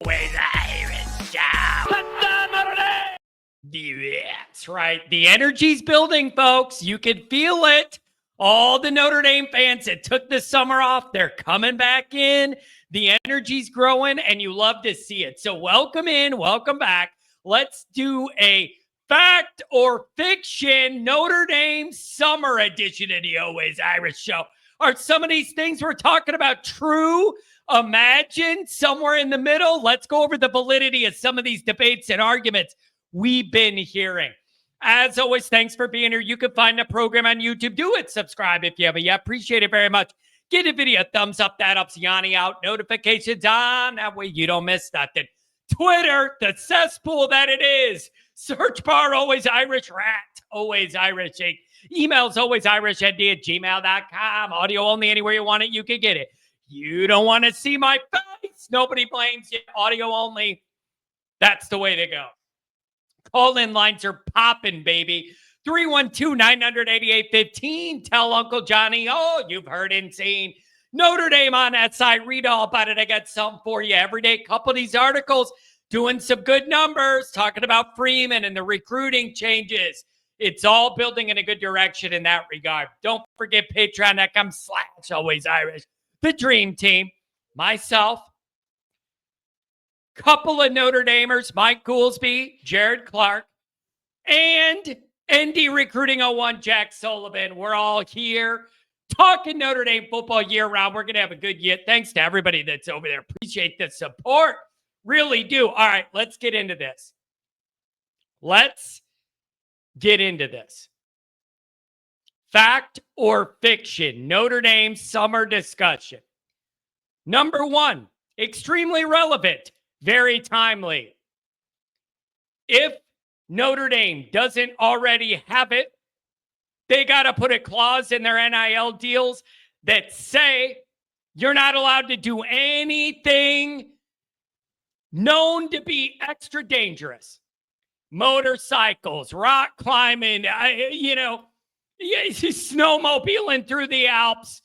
With Irish Show. That's right. The energy's building, folks. You can feel it. All the Notre Dame fans that took the summer off, they're coming back in. The energy's growing, and you love to see it. So welcome in. Welcome back. Let's do a fact or fiction Notre Dame summer edition of the Always Irish Show. Are some of these things we're talking about true? Imagine somewhere in the middle. Let's go over the validity of some of these debates and arguments we've been hearing. As always, thanks for being here. You can find the program on YouTube. Do it. Subscribe if you haven't yet. Appreciate it very much. Give the video a thumbs up. That helps Yanni out. Notifications on. That way you don't miss nothing. Twitter, the cesspool that it is. Search bar, Always Irish Rat. Always Irish Inc. Emails, alwaysirishnd@gmail.com. Audio only. Anywhere you want it, you can get it. You don't want to see my face. Nobody blames you. Audio only. That's the way to go. Call-in lines are popping, baby. 312-900-8815. Tell Uncle Johnny, oh, you've heard and seen Notre Dame on that side. Read all about it. I got something for you every day. Couple of these articles doing some good numbers, talking about Freeman and the recruiting changes. It's all building in a good direction in that regard. Don't forget patreon.com/alwaysirish. The Dream Team, myself, couple of Notre Damers, Mike Goolsby, Jared Clark, and ND Recruiting 01, Jack Sullivan. We're all here talking Notre Dame football year-round. We're going to have a good year. Thanks to everybody that's over there. Appreciate the support. Really do. All right, let's get into this. Fact or fiction, Notre Dame summer discussion. Number one, extremely relevant, very timely. If Notre Dame doesn't already have it, they got to put a clause in their NIL deals that say you're not allowed to do anything known to be extra dangerous. Motorcycles, rock climbing, snowmobiling through the Alps,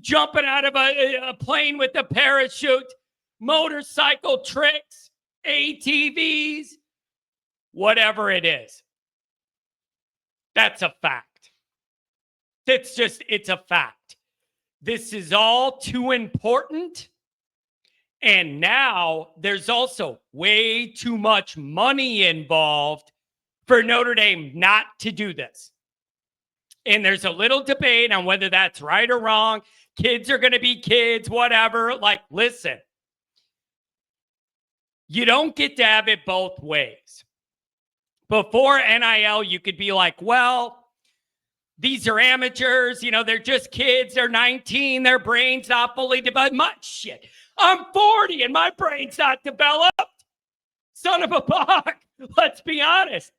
jumping out of a plane with a parachute, motorcycle tricks, ATVs, whatever it is. That's a fact. It's a fact. This is all too important. And now there's also way too much money involved for Notre Dame not to do this. And there's a little debate on whether that's right or wrong. Kids are going to be kids, whatever. Like, listen, you don't get to have it both ways. Before NIL, you could be like, well, these are amateurs. They're just kids. They're 19. Their brain's not fully developed. Much shit. I'm 40 and my brain's not developed. Son of a buck. Let's be honest.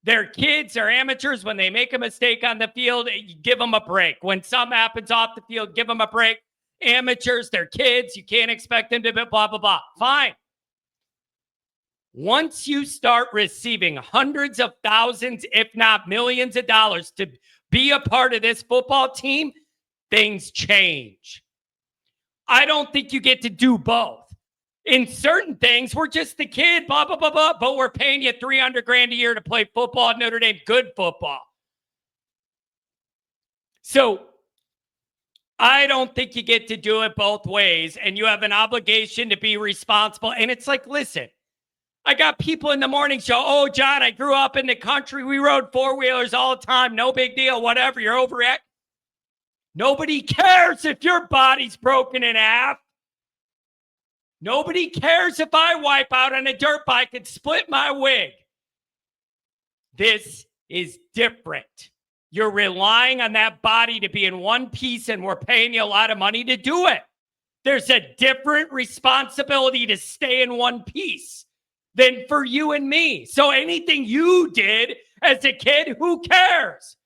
They're kids, they're amateurs. When they make a mistake on the field, you give them a break. When something happens off the field, give them a break. Amateurs, they're kids. You can't expect them to be blah, blah, blah. Fine. Once you start receiving hundreds of thousands, if not millions of dollars to be a part of this football team, things change. I don't think you get to do both. In certain things, we're just the kid, blah, blah, blah, blah, but we're paying you $300,000 a year to play football at Notre Dame, good football. So I don't think you get to do it both ways, and you have an obligation to be responsible. And it's like, listen, I got people in the morning show, oh, John, I grew up in the country. We rode four-wheelers all the time. No big deal, whatever. You're overreacting. Nobody cares if your body's broken in half. Nobody cares if I wipe out on a dirt bike and split my wig. This is different. You're relying on that body to be in one piece, and we're paying you a lot of money to do it. There's a different responsibility to stay in one piece than for you and me. So anything you did as a kid, who cares?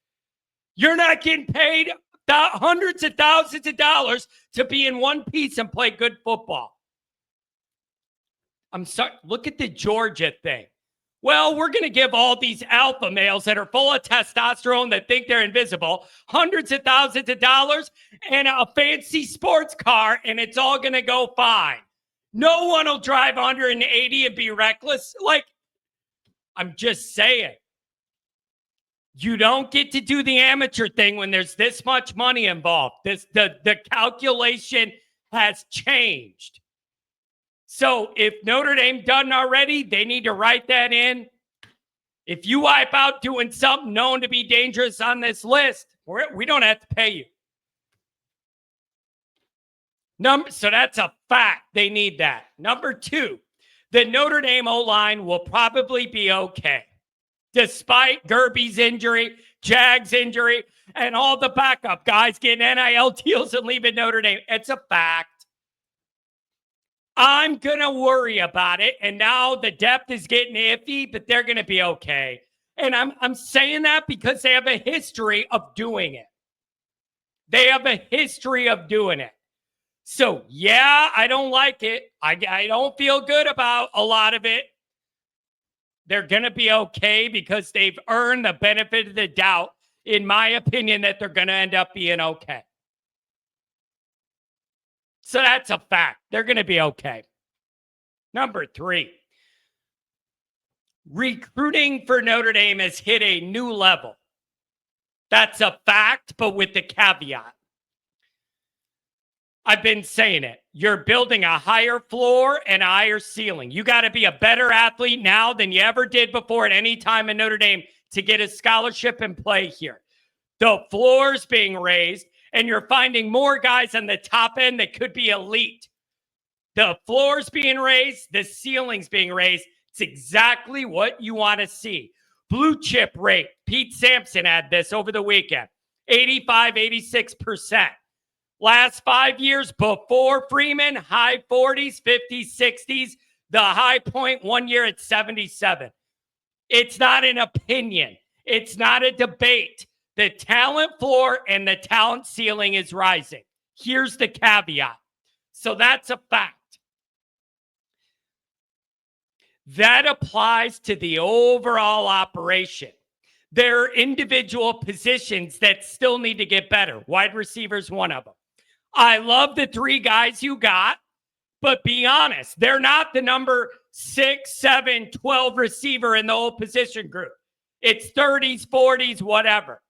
You're not getting paid hundreds of thousands of dollars to be in one piece and play good football. I'm sorry. Look at the Georgia thing. Well, we're going to give all these alpha males that are full of testosterone that think they're invisible hundreds of thousands of dollars and a fancy sports car, and it's all going to go fine. No one will drive 180 and be reckless. Like, I'm just saying. You don't get to do the amateur thing when there's this much money involved. The calculation has changed. So if Notre Dame doesn't already, they need to write that in. If you wipe out doing something known to be dangerous on this list, we don't have to pay you. So that's a fact. They need that. Number 2, the Notre Dame O-line will probably be okay. Despite Gerby's injury, Jag's injury, and all the backup guys getting NIL deals and leaving Notre Dame. It's a fact. I'm going to worry about it. And now the depth is getting iffy, but they're going to be okay. And I'm saying that because they have a history of doing it. They have a history of doing it. So, yeah, I don't like it. I don't feel good about a lot of it. They're going to be okay because they've earned the benefit of the doubt, in my opinion, that they're going to end up being okay. So that's a fact. They're going to be okay. Number 3, recruiting for Notre Dame has hit a new level. That's a fact, but with the caveat. I've been saying it. You're building a higher floor and a higher ceiling. You got to be a better athlete now than you ever did before at any time in Notre Dame to get a scholarship and play here. The floor's being raised, and you're finding more guys on the top end that could be elite. The floor's being raised, the ceiling's being raised. It's exactly what you want to see. Blue chip rate. Pete Sampson had this over the weekend. 85, 86%. Last 5 years before Freeman, high 40s, 50s, 60s. The high point 1 year at 77. It's not an opinion. It's not a debate. The talent floor and the talent ceiling is rising. Here's the caveat. So that's a fact. That applies to the overall operation. There are individual positions that still need to get better. Wide receiver's one of them. I love the 3 guys you got, but be honest, they're not the number 6, 7, 12 receiver in the whole position group. It's 30s, 40s, whatever.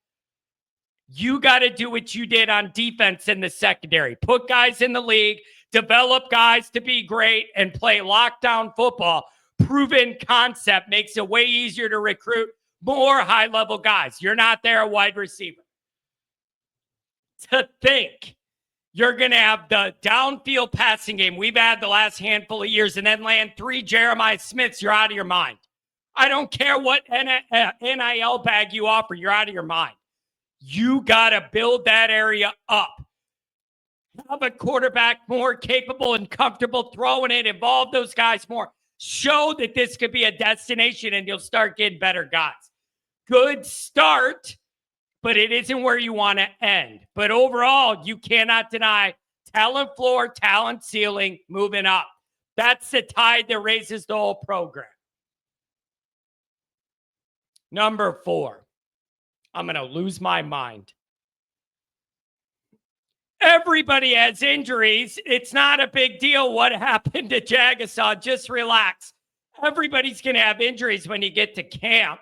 You got to do what you did on defense in the secondary. Put guys in the league, develop guys to be great, and play lockdown football. Proven concept makes it way easier to recruit more high-level guys. You're not there a wide receiver. To think you're going to have the downfield passing game we've had the last handful of years and then land 3 Jeremiah Smiths, you're out of your mind. I don't care what NIL bag you offer, you're out of your mind. You got to build that area up. Have a quarterback more capable and comfortable throwing it, involve those guys more. Show that this could be a destination and you'll start getting better guys. Good start, but it isn't where you want to end. But overall, you cannot deny talent floor, talent ceiling, moving up. That's the tide that raises the whole program. Number 4. I'm going to lose my mind. Everybody has injuries. It's not a big deal what happened to Jagasaw. Just relax. Everybody's going to have injuries when you get to camp.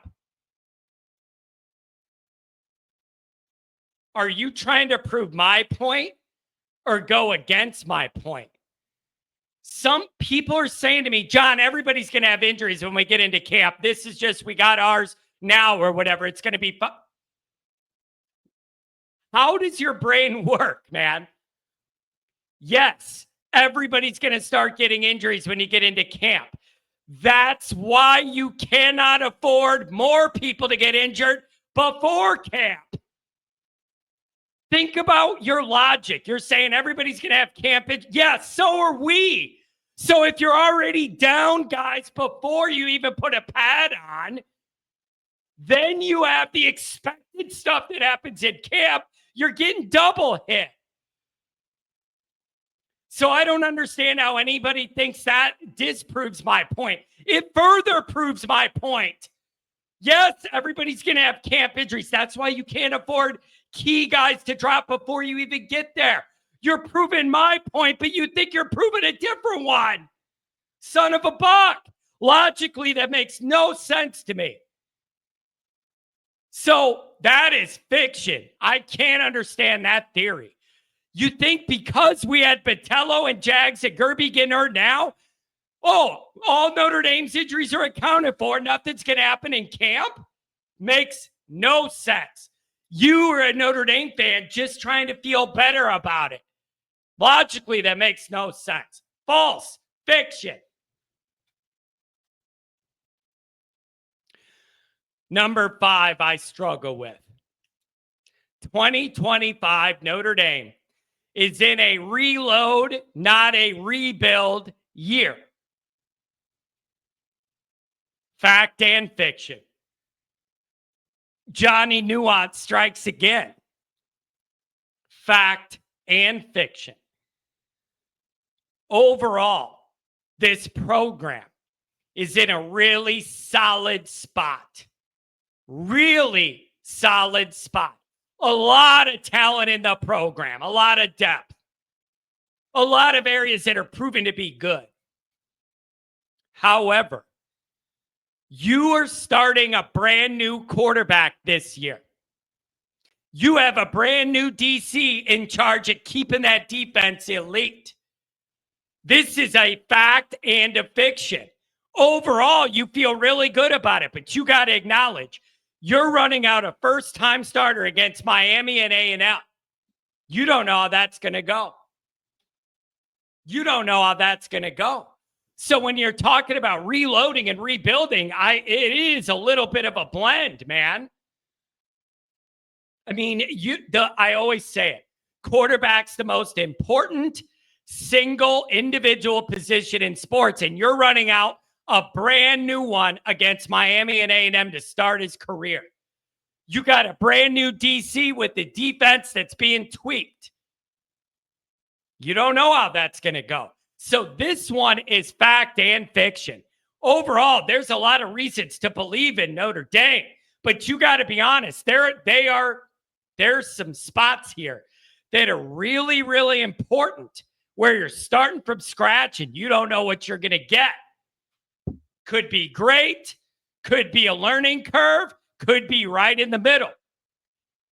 Are you trying to prove my point or go against my point? Some people are saying to me, John, everybody's going to have injuries when we get into camp. This is just, we got ours now or whatever. It's going to be fun. How does your brain work, man? Yes, everybody's going to start getting injuries when you get into camp. That's why you cannot afford more people to get injured before camp. Think about your logic. You're saying everybody's going to have camp. Yes, so are we. So if you're already down, guys, before you even put a pad on, then you have the expected stuff that happens in camp. You're getting double hit. So I don't understand how anybody thinks that disproves my point. It further proves my point. Yes, everybody's going to have camp injuries. That's why you can't afford key guys to drop before you even get there. You're proving my point, but you think you're proving a different one. Son of a buck. Logically, that makes no sense to me. So that is fiction. I can't understand that theory. You think because we had Botello and Jags and Gerby getting hurt now, oh, all Notre Dame's injuries are accounted for. Nothing's going to happen in camp? Makes no sense. You are a Notre Dame fan just trying to feel better about it. Logically, that makes no sense. False. Fiction. Number 5, I struggle with. 2025 Notre Dame is in a reload, not a rebuild year. Fact and fiction. Johnny Nuance strikes again. Fact and fiction. Overall, this program is in a really solid spot. Really solid spot. A lot of talent in the program, a lot of depth, a lot of areas that are proven to be good. However, you are starting a brand new quarterback this year. You have a brand new DC in charge of keeping that defense elite. This is a fact and a fiction. Overall, you feel really good about it, but you got to acknowledge you're running out a first-time starter against Miami and A&M. You don't know how that's going to go. You don't know how that's going to go. So when you're talking about reloading and rebuilding, it is a little bit of a blend, man. I mean, I always say it. Quarterback's the most important single individual position in sports, and you're running out a brand new one against Miami and A&M to start his career. You got a brand new DC with the defense that's being tweaked. You don't know how that's going to go. So this one is fact and fiction. Overall, there's a lot of reasons to believe in Notre Dame, but you got to be honest. There's some spots here that are really, really important where you're starting from scratch and you don't know what you're going to get. Could be great, could be a learning curve, could be right in the middle.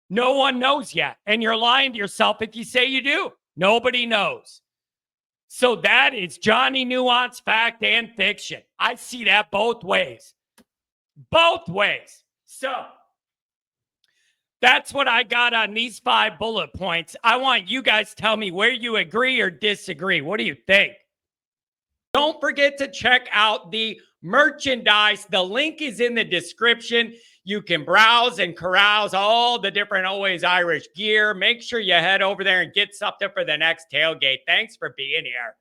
No one knows yet, and you're lying to yourself if you say you do. Nobody knows. So that is Johnny Nuance, fact and fiction. I see that both ways. Both ways. So that's what I got on these 5 bullet points. I want you guys to tell me where you agree or disagree. What do you think? Don't forget to check out the merchandise. The link is in the description. You can browse and carouse all the different Always Irish gear. Make sure you head over there and get something for the next tailgate. Thanks for being here.